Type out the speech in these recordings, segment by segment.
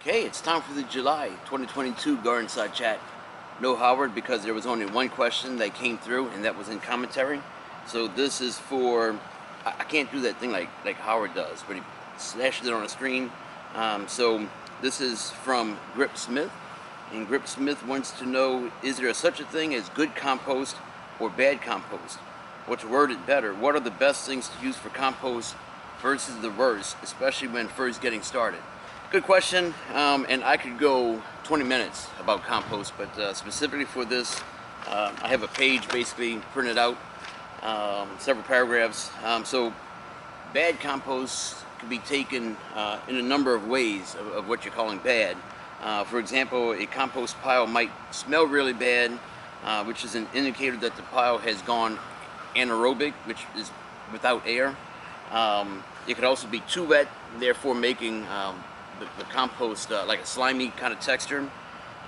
Okay, it's time for the July 2022 Gardenside chat. No Howard, because there was only one question that came through, and that was in commentary. So this is for, I can't do that thing like Howard does, but he slashes it on the screen. So this is from Grip Smith, and Grip Smith wants to know, is there such a thing as good compost or bad compost? Or to word it better, what are the best things to use for compost versus the worst, especially when first getting started? Good question, and I could go 20 minutes about compost, but specifically for this, I have a page basically printed out, several paragraphs. So bad compost can be taken in a number of ways of what you're calling bad. For example, a compost pile might smell really bad, which is an indicator that the pile has gone anaerobic, which is without air. It could also be too wet, therefore making the compost like a slimy kind of texture.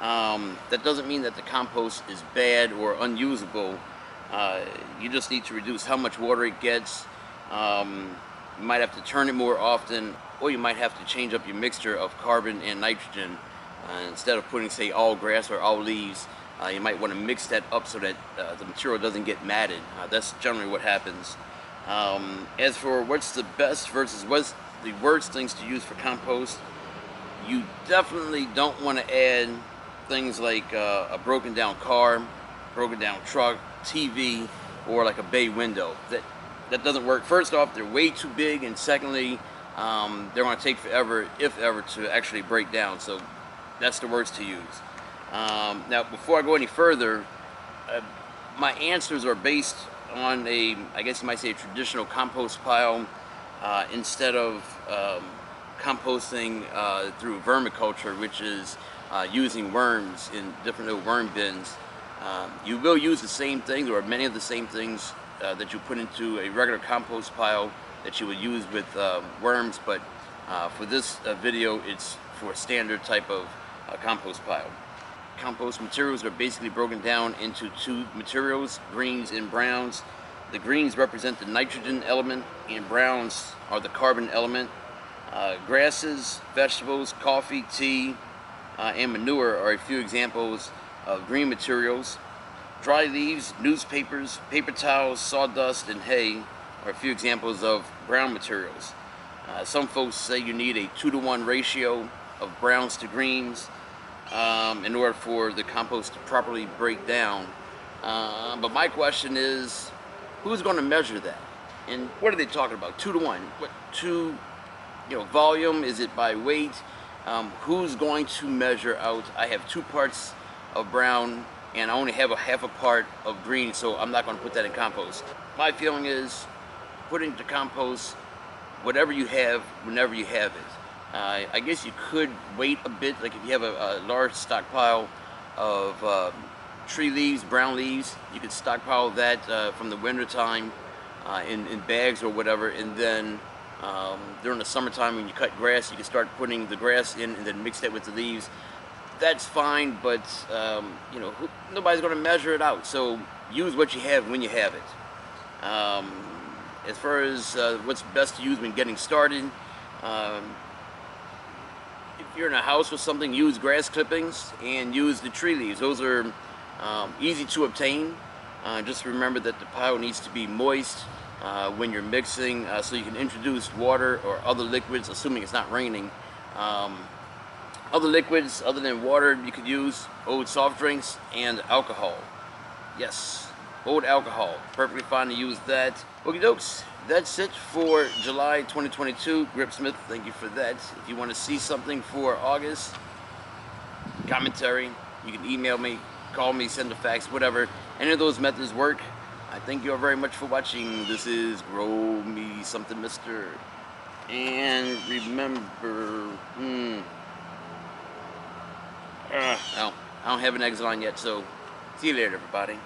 That doesn't mean that the compost is bad or unusable. You just need to reduce how much water it gets. You might have to turn it more often, or you might have to change up your mixture of carbon and nitrogen. Instead of putting, say, all grass or all leaves, you might want to mix that up so that the material doesn't get matted. That's generally what happens. As for what's the best versus what's the worst things to use for compost, you definitely don't want to add things like a broken down car, broken down truck, TV, or like a bay window. That doesn't work. First off, they're way too big, and secondly, they're going to take forever, if ever, to actually break down. So that's the worst to use. Now, before I go any further, my answers are based on I guess you might say, a traditional compost pile, instead of composting through vermiculture, which is using worms in different little worm bins. You will use the same things, or many of the same things that you put into a regular compost pile that you would use with worms, but for this video, it's for a standard type of compost pile. Compost materials are basically broken down into two materials, greens and browns. The greens represent the nitrogen element, and browns are the carbon element. Grasses, vegetables, coffee, tea, and manure are a few examples of green materials. Dry leaves, newspapers, paper towels, sawdust, and hay are a few examples of brown materials. Some folks say you need a 2-to-1 ratio of browns to greens in order for the compost to properly break down. But my question is, who's going to measure that? And what are they talking about? 2-to-1? What, volume? Is it by weight? Who's going to measure out? I have 2 parts of brown, and I only have a half a part of green, so I'm not going to put that in compost. My feeling is, put into compost whatever you have, whenever you have it. I guess you could wait a bit, like if you have a large stockpile of tree leaves, brown leaves, you could stockpile that from the winter time in bags or whatever, and then during the summertime when you cut grass, you can start putting the grass in and then mix that with the leaves. That's fine, but nobody's going to measure it out, so use what you have when you have it. As far as what's best to use when getting started, if you're in a house or something, use grass clippings and use the tree leaves. Those are easy to obtain. Just remember that the pile needs to be moist when you're mixing, so you can introduce water or other liquids, assuming it's not raining. Other liquids other than water you could use old soft drinks and alcohol. Yes, old alcohol, perfectly fine to use that. Okie dokes, that's it for July 2022. Grip Smith, thank you for that. If you want to see something for August, commentary, you can email me, call me, send a fax, whatever. Any of those methods work. I thank you all very much for watching. This is Grow Me Something Mister. And remember, I don't have an exit on yet, so see you later, everybody.